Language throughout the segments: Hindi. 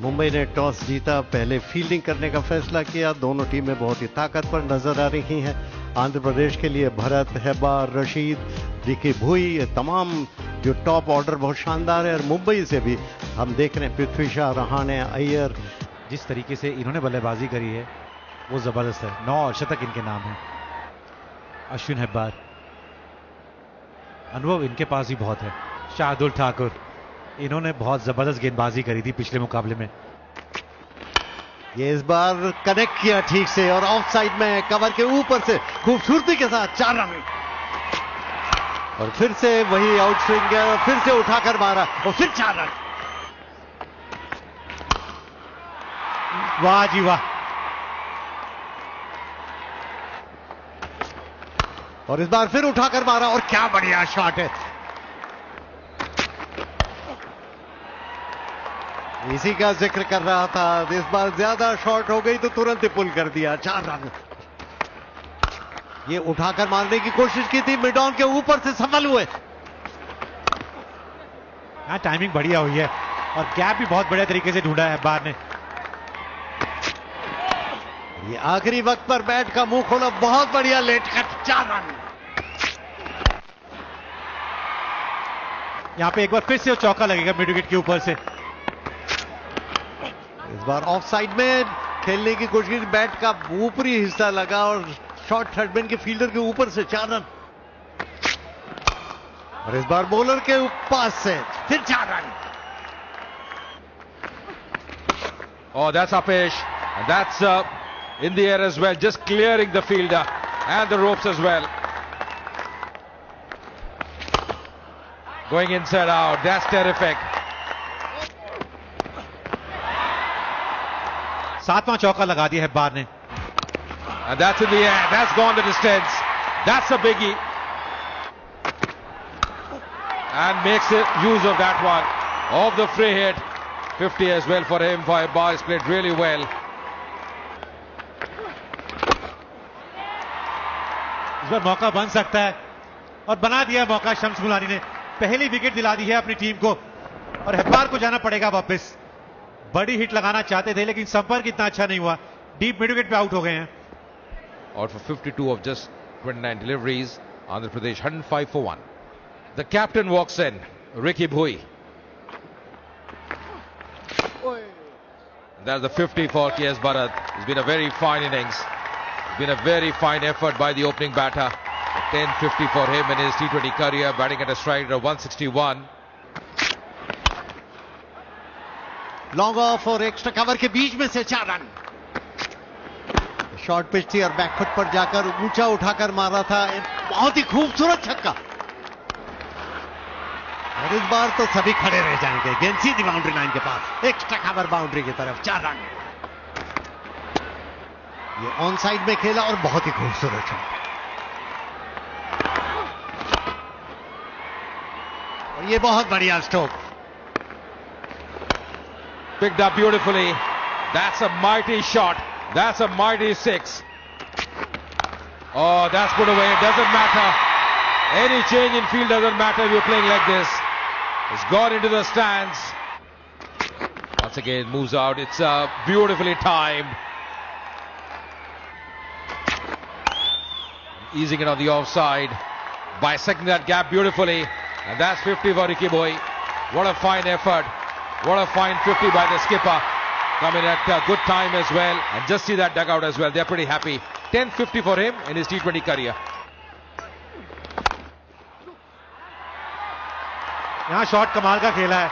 मुंबई ने टॉस जीता, पहले फील्डिंग करने का फैसला किया। दोनों टीमें बहुत ही ताकतवर नजर आ रही हैं। आंध्र प्रदेश के लिए भरत, हेब्बार, रशीद, रिकी भुई, ये तमाम जो टॉप ऑर्डर बहुत शानदार है। और मुंबई से भी हम देख रहे हैं पृथ्वी शा, रहाणे, अय्यर, जिस तरीके से इन्होंने बल्लेबाजी करी है वो जबरदस्त है। 9 शतक इनके नाम है। अश्विन, हेब्बार, अनुभव इनके पास भी बहुत है। शार्दुल ठाकुर, इन्होंने बहुत जबरदस्त गेंदबाजी करी थी पिछले मुकाबले में। ये इस बार कनेक्ट किया ठीक से और ऑफ साइड में कवर के ऊपर से खूबसूरती के साथ 4 रन। और फिर से वही आउट स्विंग गया और फिर से उठाकर मारा और फिर 4 रन। वाह जी वाह। और इस बार फिर उठाकर मारा और क्या बढ़िया शॉट है। इसी का जिक्र कर रहा था, इस बार ज्यादा शॉट हो गई तो तुरंत ही पुल कर दिया। 4 रन। ये उठाकर मारने की कोशिश की थी, मिड ऑन के ऊपर से सफल हुए। हाँ, टाइमिंग बढ़िया हुई है और गैप भी बहुत बढ़िया तरीके से ढूंढा है हेब्बार ने। ये आखिरी वक्त पर बैट का मुंह खोला, बहुत बढ़िया लेट कट। 4 रन। यहां पे एक बार फिर से चौका लगेगा मिड विकेट के ऊपर से। इस बार ऑफ साइड में खेलने की कोशिश, बैट का ऊपरी हिस्सा लगा और शॉट थर्डमैन के फील्डर के ऊपर से 4 रन। और इस बार बॉलर के पास से फिर 4 run. Oh, that's Apesh, and that's in the air as well, just clearing the fielder and the ropes as well. Going inside out, that's terrific. 7वां चौका लगा दिया हेब्बार ने। And that's in the air, that's gone the distance. That's a biggie. And makes use of that one, of the free hit. 50 as well for him. Hebbbar has played really well. इस बार मौका बन सकता है और बना दिया मौका। शम्स मुलानी ने पहली विकेट दिला दी है अपनी टीम को और हेब्बार को जाना पड़ेगा वापस। बड़ी हिट लगाना चाहते थे लेकिन संपर्क इतना अच्छा नहीं हुआ। डीप मिड विकेट पे आउट हो गए हैं। Out for 52 of just 29 deliveries. Andhra Pradesh 105 for 1. The captain walks in, Ricky Bhui. That's the 50 for KS Bharat. It's been a very fine innings. It's been a very fine effort by the opening batter. 10-50 for him in his T20 career, batting at a strike rate of 161. Long off और एक्स्ट्रा कवर के बीच में से 4 रन। शॉर्ट पिच थी और बैकफुट पर जाकर ऊंचा उठाकर मारा था। बहुत ही खूबसूरत छक्का। और इस बार तो सभी खड़े रह जाएंगे। गेंद सीधी बाउंड्री लाइन के पास, एक्स्ट्रा कवर बाउंड्री की तरफ। 4 रन। ये ऑन साइड में खेला और बहुत ही खूबसूरत शॉट। और ये बहुत बढ़िया stroke. Picked up beautifully. That's a mighty shot. That's a mighty 6. Oh, that's put away. It doesn't matter. Any change in field doesn't matter if you're playing like this. It's gone into the stands. Once again, moves out. It's beautifully timed. Easing it on the offside. Bisecting that gap beautifully. And that's 50 for Ricky Bhui. What a fine effort. What a fine 50 by the skipper. Coming at a good time as well. And just see that dugout as well. They're pretty happy. 10-50 for him in his T20 career. यहां शॉट कमाल का खेला है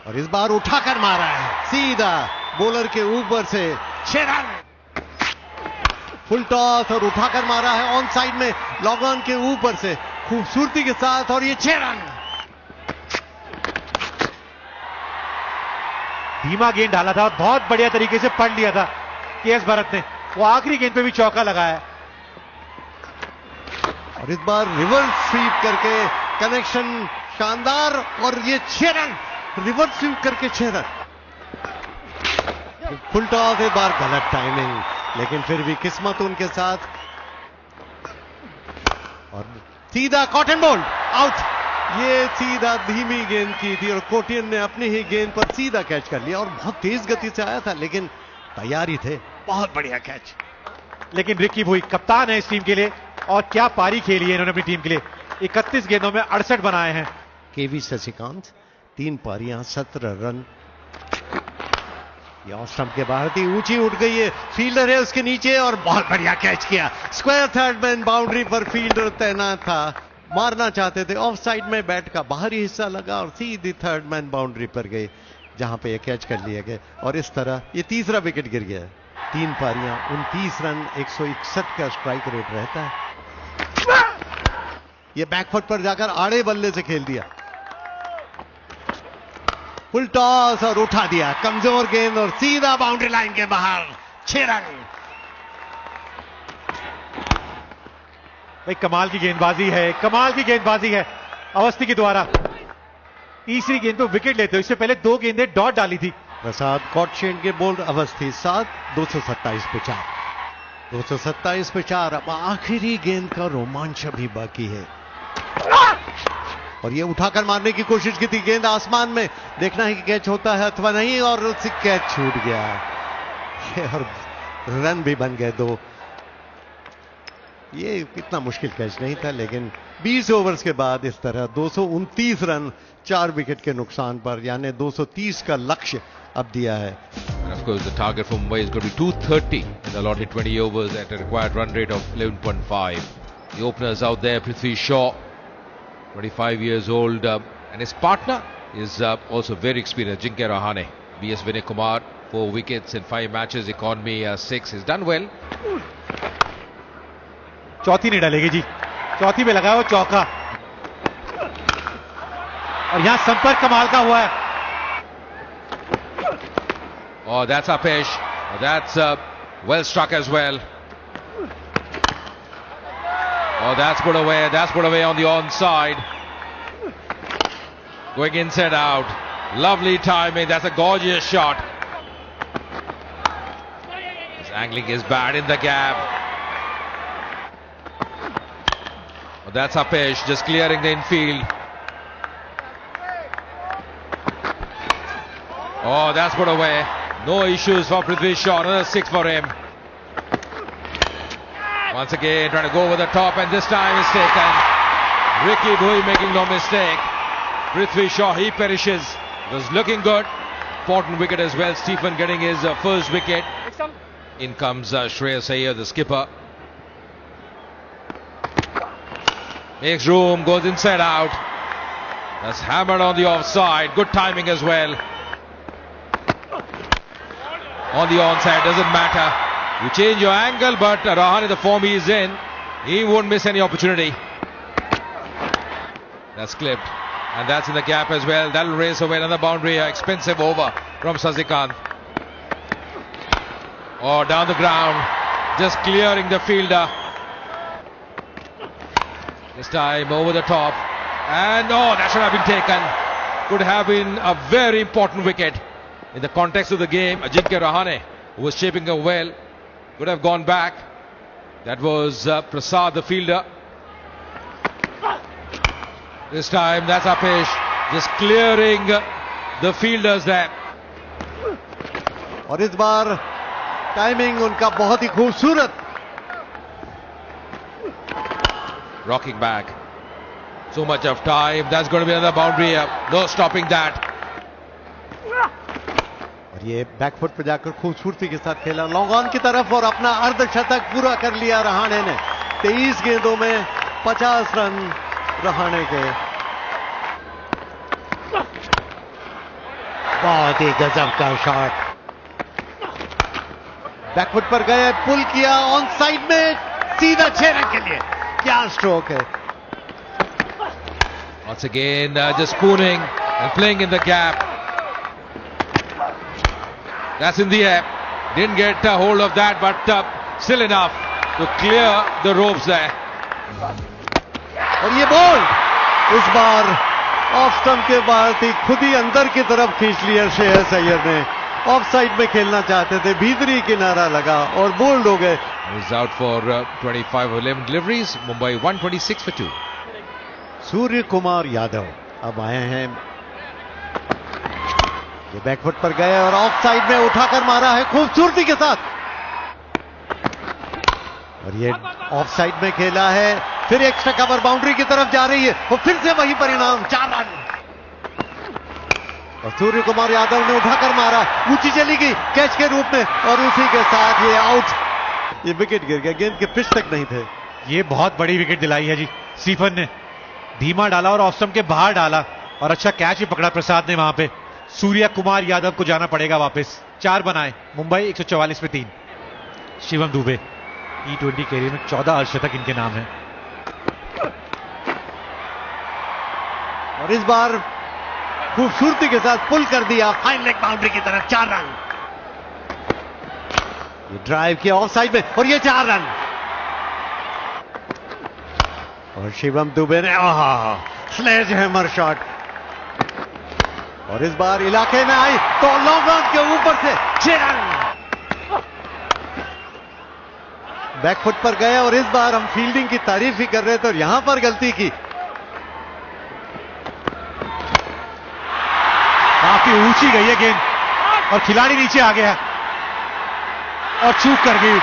और इस बार उठाकर मारा है सीधा बॉलर के ऊपर से। 6 रन। फुल टॉस और उठाकर मारा है ऑन साइड में लॉन्ग ऑन के ऊपर से खूबसूरती के साथ और ये 6 रन। धीमा गेंद डाला था और बहुत बढ़िया तरीके से पढ़ लिया था केएस भरत ने। वो आखिरी गेंद पे भी चौका लगाया और इस बार रिवर्स स्वीप करके कनेक्शन शानदार और ये 6 रन। रिवर्स स्वीप करके 6 रन। फुल टॉस एक बार गलत टाइमिंग, लेकिन फिर भी किस्मत उनके साथ। और सीधा कॉटन बॉल आउट। ये सीधा धीमी गेंद की थी और कोटियन ने अपनी ही गेंद पर सीधा कैच कर लिया और बहुत तेज गति से आया था, लेकिन तैयारी थे। बहुत बढ़िया कैच। लेकिन रिकी भुई कप्तान है इस टीम के लिए और क्या पारी खेली है इन्होंने अपनी टीम के लिए। 31 गेंदों में 68 बनाए हैं। केवी शशिकांत 3 पारियां 17 रन। ये ऑफ स्टंप के बाहर थी, ऊंची उठ गई है, फील्डर है उसके नीचे और बहुत बढ़िया कैच किया। स्क्वायर थर्ड मैन बाउंड्री पर फील्डर तैनात था, मारना चाहते थे, ऑफ साइड में बैट का बाहरी हिस्सा लगा और सीधी थर्ड मैन बाउंड्री पर गए, जहां पे ये कैच कर लिया गया और इस तरह ये तीसरा विकेट गिर गया। 3 पारियां 29 रन 161 का स्ट्राइक रेट रहता है। ये बैकफुट पर जाकर आड़े बल्ले से खेल दिया, फुल टॉस और उठा दिया, कमजोर गेंद और सीधा बाउंड्री लाइन के बाहर 6 रन। भाई कमाल की गेंदबाजी है, कमाल की गेंदबाजी है अवस्थी के द्वारा। तीसरी गेंद पे विकेट लेते हो, इससे पहले 2 गेंदें डॉट डाली थी। प्रसाद कॉटशेड के बोल्ड अवस्थी 7, 227 पे 4, 227 पे 4। अब आखिरी गेंद का रोमांच अभी बाकी है और ये उठाकर मारने की कोशिश की थी, गेंद आसमान में, देखना है कि कैच होता है अथवा नहीं और उससे कैच छूट गया और रन भी बन गए 2। ये इतना मुश्किल कैच नहीं था, लेकिन 20 ओवर्स के बाद इस तरह 229 रन 4 विकेट के नुकसान पर, यानी 230 का लक्ष्य अब दिया है। And of course, the target for Mumbai is going to be 230 in the allotted 20 overs at a required run rate of 11.5. The openers out there, Prithvi Shaw, 25 years old, and his partner is also very experienced, Ajinkya Rahane. B.S. Vinay Kumar, 4 wickets in 5 matches, economy 6. He's done well. चौथी नहीं डालेगी जी, चौथी पे लगाया वो चौका और यहां संपर्क कमाल का हुआ है। Oh, that's Apesh. Oh, that's well struck as well. Oh, that's put away. That's put away on the onside. Going inside out. Lovely timing. That's a gorgeous shot. His angling is bad in the gap. Oh, that's Apesh just clearing the infield. Oh, that's put away. No issues for Prithvi Shaw. Another 6 for him. Once again trying to go over the top, and this time is taken. Ricky Bhui making no mistake. Prithvi Shaw, he perishes. It was looking good. Important wicket as well. Stephen getting his first wicket. In comes Shreyas Iyer, the skipper. Makes room, goes inside out. That's hammered on the offside. Good timing as well. On the onside, doesn't matter. You change your angle, but Rahane, the form he is in, he won't miss any opportunity. That's clipped, and that's in the gap as well. That'll race away another boundary. Expensive over from Sasikanth. Oh, down the ground, just clearing the fielder. This time over the top, and oh, that should have been taken. Could have been a very important wicket. In the context of the game, Ajinkya Rahane, who was shaping up well, could have gone back. That was Prasad, the fielder. This time, that's Apesh, just clearing the fielders there. और इस बार टाइमिंग उनका बहुत ही खूबसूरत। Rocking back. So much of time. That's going to be another boundary. No stopping that. ये बैकफुट पे जाकर खूबसूरती के साथ खेला लॉन्ग ऑन की तरफ और अपना अर्धशतक पूरा कर लिया रहाणे ने। 23 गेंदों में 50 रन रहाणे के। बहुत ही गजब का शॉट, बैकफुट पर गए, पुल किया, ऑन साइड में सीधा 6 रन के लिए। क्या स्ट्रोक है। Once again just spooning and playing in the gap. That's in the air. Didn't get a hold of that, but still enough to clear the ropes there. और ये बॉल इस बार ऑफ स्टंप के बाहर थी, खुद ही अंदर की तरफ खींच लिया श्रेयस अय्यर ने। ऑफ साइड में खेलना चाहते थे, भीतरी किनारा लगा और बोल्ड हो गए। He's out for 25 of 11 deliveries. Mumbai 126 for 2. Surya Kumar Yadav अब आए हैं, ये बैकफुट पर गए और ऑफ साइड में उठाकर मारा है खूबसूरती के साथ, और ये ऑफ साइड में खेला है, फिर एक्स्ट्रा कवर बाउंड्री की तरफ जा रही है और फिर से वही परिणाम, 4 रन। और सूर्य कुमार यादव ने उठाकर मारा, ऊंची चली गई कैच के रूप में और उसी के साथ ये आउट, ये विकेट गिर गया, गेंद के पिच तक नहीं थे। ये बहुत बड़ी विकेट दिलाई है जी स्टीफन ने, धीमा डाला और ऑफ स्टंप के बाहर डाला और अच्छा कैच भी पकड़ा प्रसाद ने वहां पे। सूर्य कुमार यादव को जाना पड़ेगा वापस, 4 बनाए मुंबई 144 पे 3। शिवम दुबे T20 कैरियर में 14 अर्धशतक इनके नाम है। और इस बार खूबसूरती के साथ पुल कर दिया फाइन लेग बाउंड्री की तरफ, 4 रन। ये ड्राइव किया ऑफ साइड में और ये 4 रन। और शिवम दुबे ने स्लेज हैमर शॉट, और इस बार इलाके में आई तो लॉन्ग रन के ऊपर से 6 रन। बैकफुट पर गए और इस बार हम फील्डिंग की तारीफ ही कर रहे थे और यहां पर गलती की। काफी ऊंची गई है गेंद और खिलाड़ी नीचे आ गया और चूक कर गई,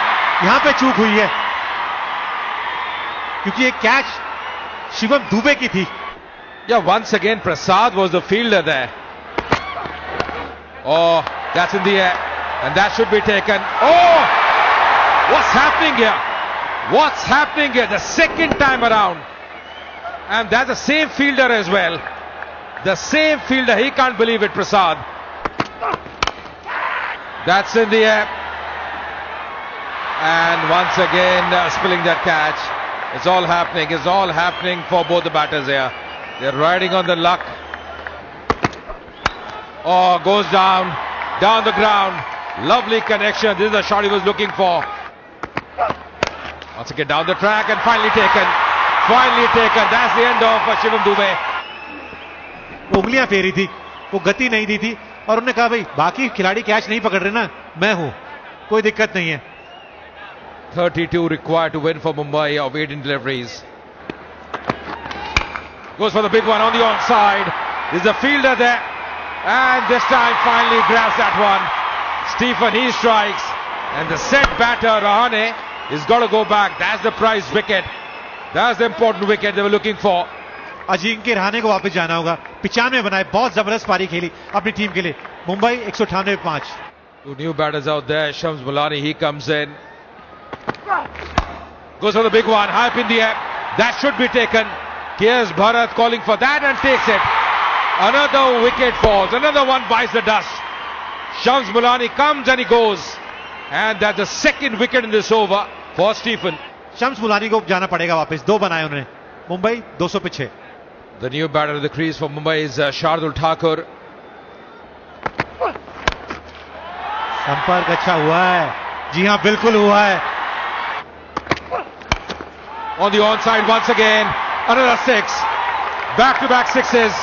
यहां पे चूक हुई है क्योंकि ये कैच शिवम दुबे की थी। Yeah, once again Prasad was the fielder there. Oh, that's in the air and that should be taken. Oh, what's happening here? What's happening here? The second time around, and that's the same fielder as well. The same fielder, he can't believe it, Prasad. That's in the air. And once again spilling that catch. It's all happening. It's all happening for both the batters here. They're riding on the luck. Oh, goes down the ground. Lovely connection. This is the shot he was looking for. Once again down the track and finally taken. Finally taken. That's the end of Shivam Dube. उंगलियां फेरी थी, वो गति नहीं दी थी और उन्होंने कहा भाई बाकी खिलाड़ी कैच नहीं पकड़ रहे ना, मैं हूं, कोई दिक्कत नहीं है। 32 required to win for Mumbai of 18 deliveries. Goes for the big one on the onside. There's a fielder there. And this time finally grabs that one. Stephen, he strikes. And the set batter, Rahane, is got to go back. That's the prize wicket. That's the important wicket they were looking for. Ajinkya Rahane को वापस जाना होगा, 95 बनाए, बहुत जबरदस्त पारी खेली अपनी टीम के लिए। मुंबई 198 पे 5। Two new batters out there. Shams Mulani, he comes in. Goes for the big one, high up in the air. That should be taken. Here's Bharat calling for that and takes it. Another wicket falls. Another one bites the dust. Shams Mulani comes and he goes. And that's the second wicket in this over for Stephen. Shams Mulani को जाना पड़ेगा वापस, 2 बनाए उन्होंने। मुंबई 200 पे 6। The new batter of the crease for Mumbai is Shardul Thakur. संपर्क अच्छा हुआ है, जी हां बिल्कुल हुआ है। On the onside once again, another 6. Back-to-back 6s.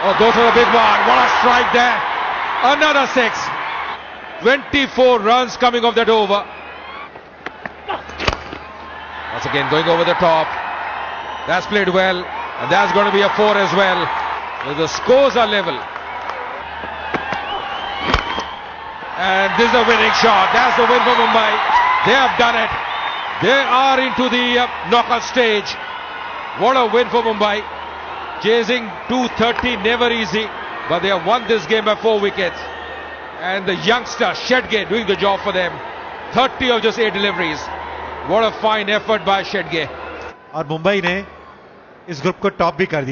Oh, goes for the big one. What a strike there. Another 6. 24 runs coming off that over. Once again going over the top. That's played well. And that's going to be a 4 as well. So the scores are level. And this is the winning shot. That's the win for Mumbai. They have done it. They are into the knockout stage. What a win for Mumbai. Chasing 230, never easy. But they have won this game by 4 wickets. And the youngster, Shedge, doing the job for them. 30 of just 8 deliveries. What a fine effort by Shedge. और मुंबई ने इस ग्रुप को टॉप भी कर दिया।